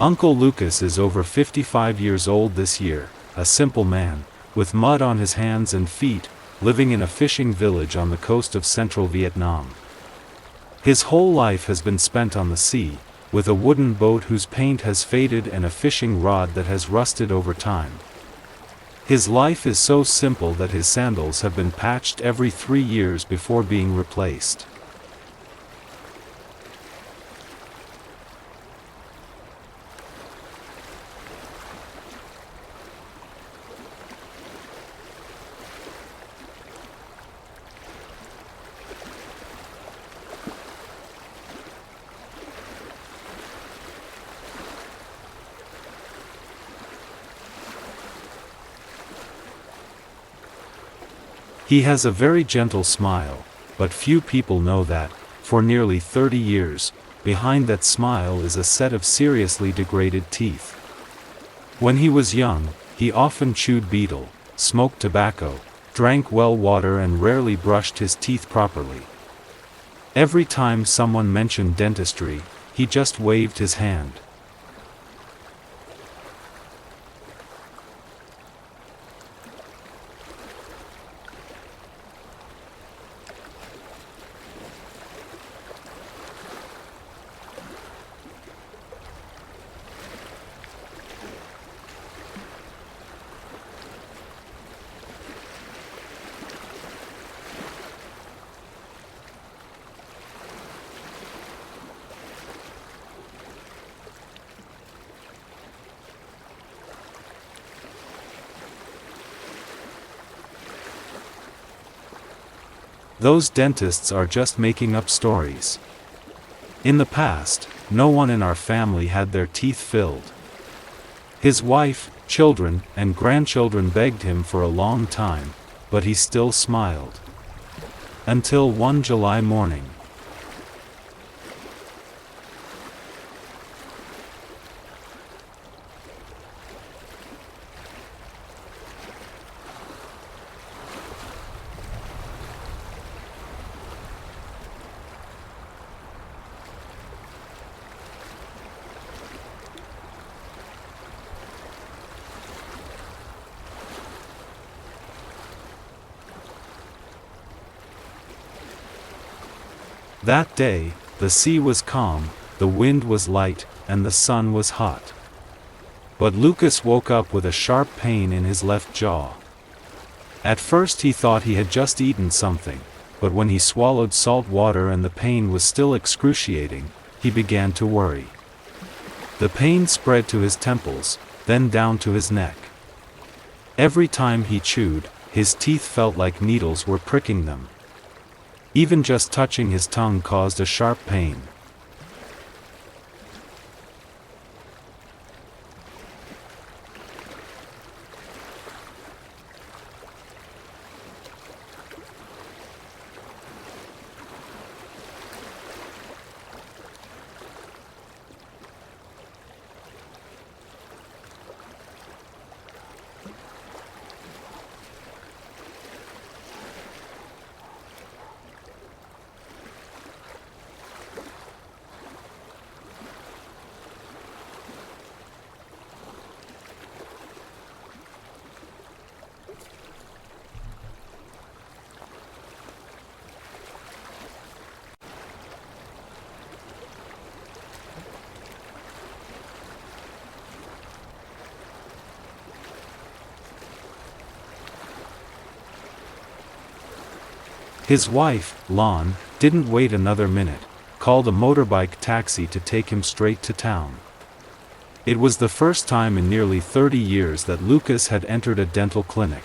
Uncle Lucas is over 55 years old this year, a simple man, with mud on his hands and feet, living in a fishing village on the coast of central Vietnam. His whole life has been spent on the sea, with a wooden boat whose paint has faded and a fishing rod that has rusted over time. His life is so simple that his sandals have been patched every 3 years before being replaced. He has a very gentle smile, but few people know that, for nearly 30 years, behind that smile is a set of seriously degraded teeth. When he was young, he often chewed betel, smoked tobacco, drank well water and rarely brushed his teeth properly. Every time someone mentioned dentistry, he just waved his hand. Those dentists are just making up stories. In the past, no one in our family had their teeth filled. His wife, children, and grandchildren begged him for a long time, but he still smiled. Until one July morning. That day, the sea was calm, the wind was light, and the sun was hot. But Lucas woke up with a sharp pain in his left jaw. At first he thought he had just eaten something, but when he swallowed salt water and the pain was still excruciating, he began to worry. The pain spread to his temples, then down to his neck. Every time he chewed, his teeth felt like needles were pricking them. Even just touching his tongue caused a sharp pain. His wife, Lon, didn't wait another minute, called a motorbike taxi to take him straight to town. It was the first time in nearly 30 years that Lucas had entered a dental clinic.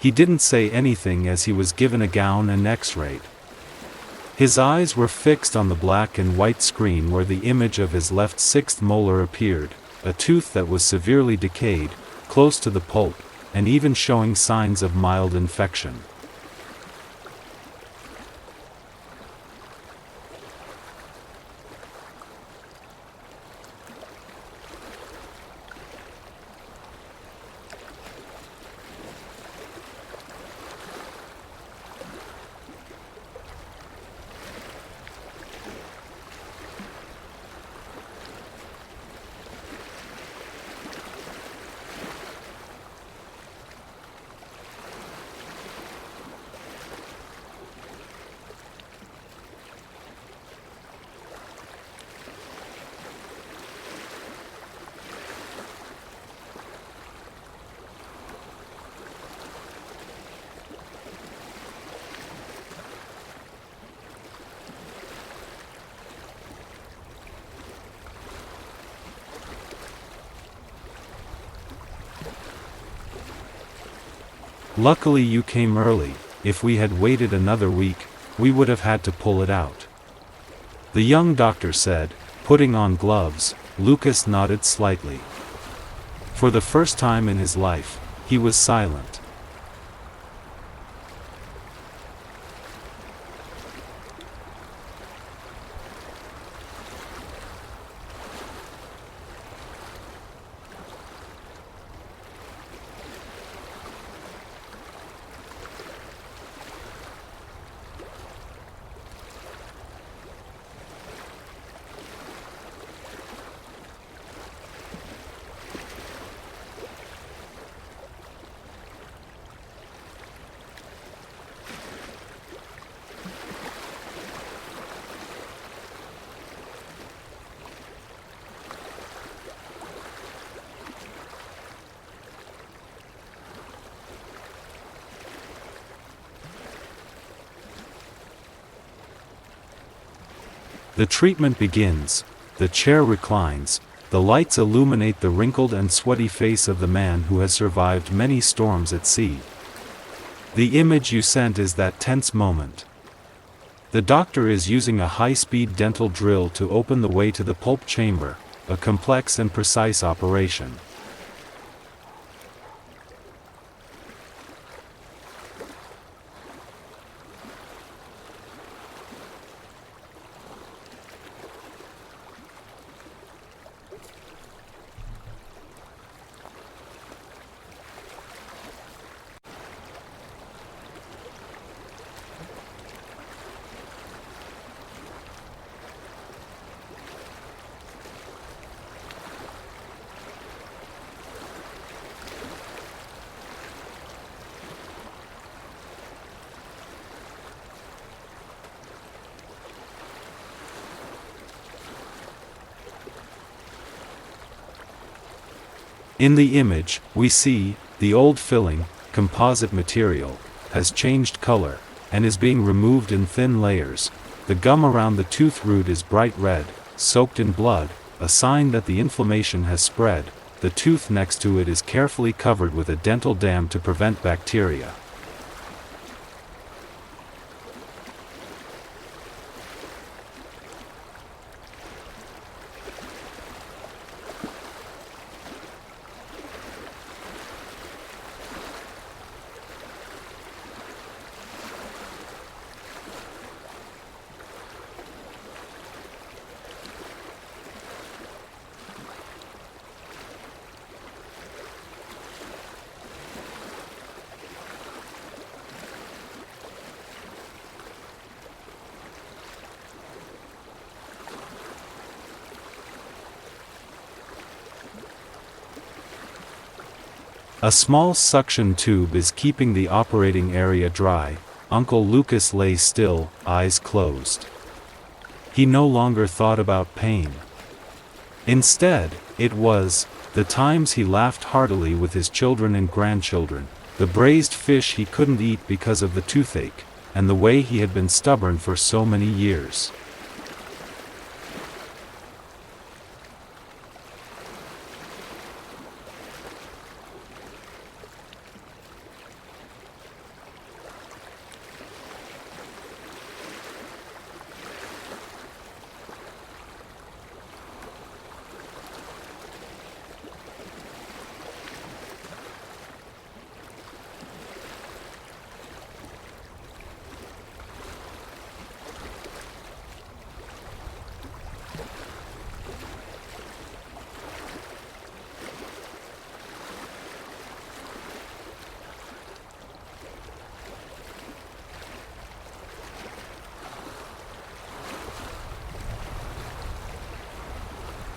He didn't say anything as he was given a gown and x-rayed. His eyes were fixed on the black and white screen where the image of his left sixth molar appeared, a tooth that was severely decayed, close to the pulp, and even showing signs of mild infection. Luckily you came early. If we had waited another week, we would have had to pull it out. The young doctor said, putting on gloves. Lucas nodded slightly. For the first time in his life, he was silent. The treatment begins. The chair reclines. The lights illuminate the wrinkled and sweaty face of the man who has survived many storms at sea. The image you sent is that tense moment. The doctor is using a high-speed dental drill to open the way to the pulp chamber, a complex and precise operation. In the image, we see, the old filling, composite material, has changed color, and is being removed in thin layers. The gum around the tooth root is bright red, soaked in blood, a sign that the inflammation has spread. The tooth next to it is carefully covered with a dental dam to prevent bacteria. A small suction tube is keeping the operating area dry. Uncle Lucas lay still, eyes closed. He no longer thought about pain. Instead, it was the times he laughed heartily with his children and grandchildren, the braised fish he couldn't eat because of the toothache, and the way he had been stubborn for so many years.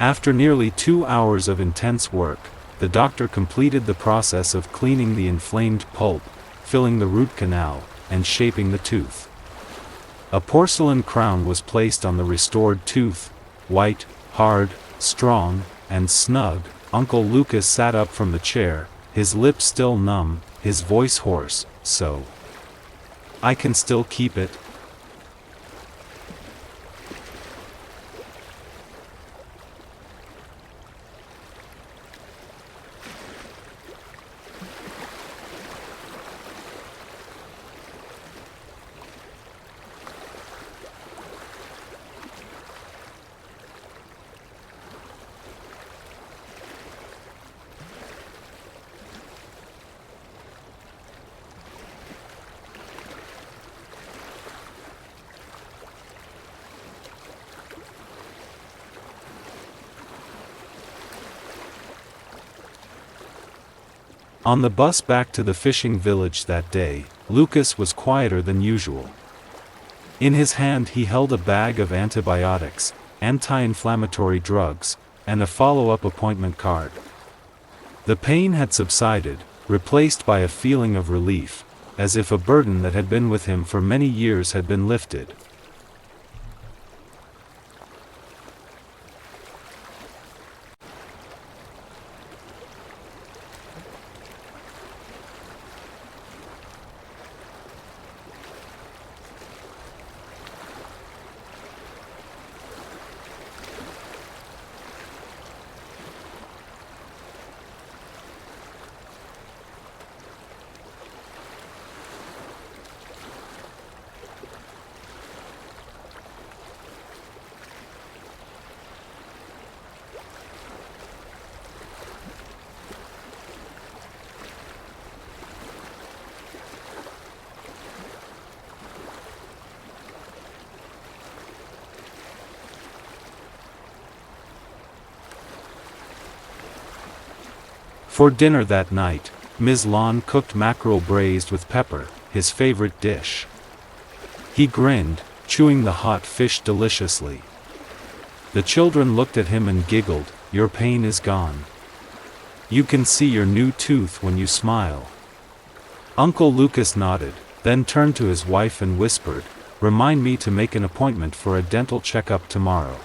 After nearly 2 hours of intense work, the doctor completed the process of cleaning the inflamed pulp, filling the root canal, and shaping the tooth. A porcelain crown was placed on the restored tooth, white, hard, strong, and snug. Uncle Lucas sat up from the chair, his lips still numb, his voice hoarse. "So, I can still keep it?" On the bus back to the fishing village that day, Lucas was quieter than usual. In his hand he held a bag of antibiotics, anti-inflammatory drugs, and a follow-up appointment card. The pain had subsided, replaced by a feeling of relief, as if a burden that had been with him for many years had been lifted. For dinner that night, Ms. Lon cooked mackerel braised with pepper, his favorite dish. He grinned, chewing the hot fish deliciously. The children looked at him and giggled. "Your pain is gone. You can see your new tooth when you smile." Uncle Lucas nodded, then turned to his wife and whispered, "Remind me to make an appointment for a dental checkup tomorrow."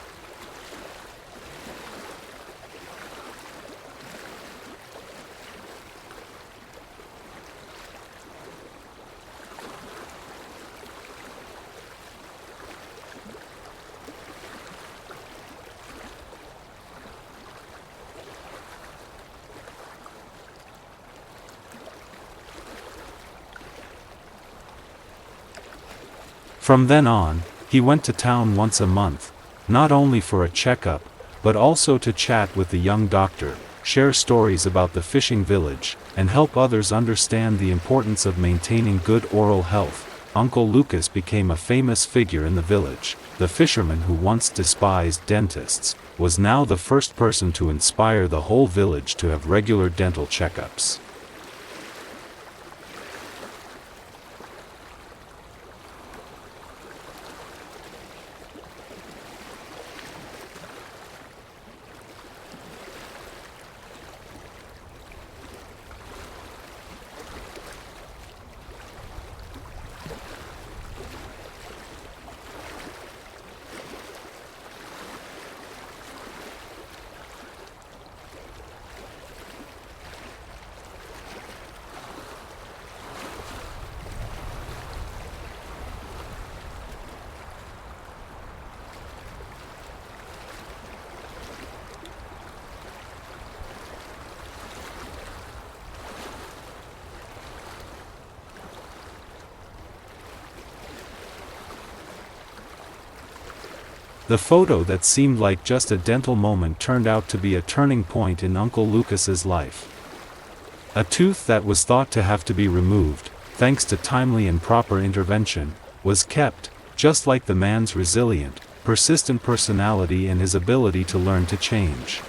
From then on, he went to town once a month, not only for a checkup, but also to chat with the young doctor, share stories about the fishing village, and help others understand the importance of maintaining good oral health. Uncle Lucas became a famous figure in the village. The fisherman who once despised dentists was now the first person to inspire the whole village to have regular dental checkups. The photo that seemed like just a dental moment turned out to be a turning point in Uncle Lucas's life. A tooth that was thought to have to be removed, thanks to timely and proper intervention, was kept, just like the man's resilient, persistent personality and his ability to learn to change.